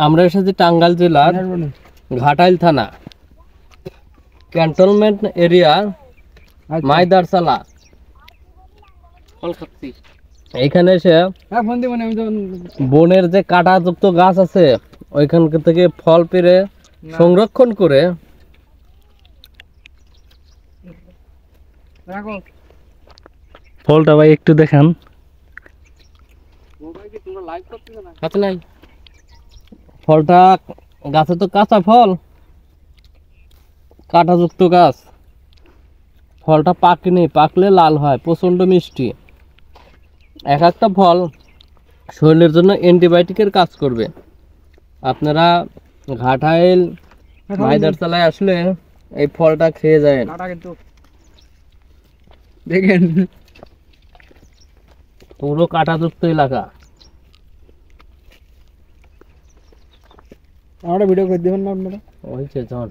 আমরা এসেছি টাঙ্গাইল জেলার ঘাটাইল থানা ক্যান্টনমেন্ট এরিয়া মাইদারসালা। এইখানে এসে বনের যে কাঁটাযুক্ত গাছ আছে ওইখান থেকে ফল পেড়ে সংরক্ষণ করে ফলটা ভাই একটু দেখান। হাতে নাই ফলটা, গাছে তো কাঁচা ফল, কাঁটাযুক্ত গাছ, ফলটা পাকেনি, পাকলে লাল হয়, প্রচন্ড মিষ্টি। এক একটা ফল শরীরের জন্য অ্যান্টিবায়োটিকের কাজ করবে। আপনারা ঘাটাইল মাইদারসালায় আসলে এই ফলটা খেয়ে যায়। দেখেন পুরো কাঁটাযুক্ত এলাকা। আমরা ভিডিও করে দিবেন না আপনারা? ওই যে জন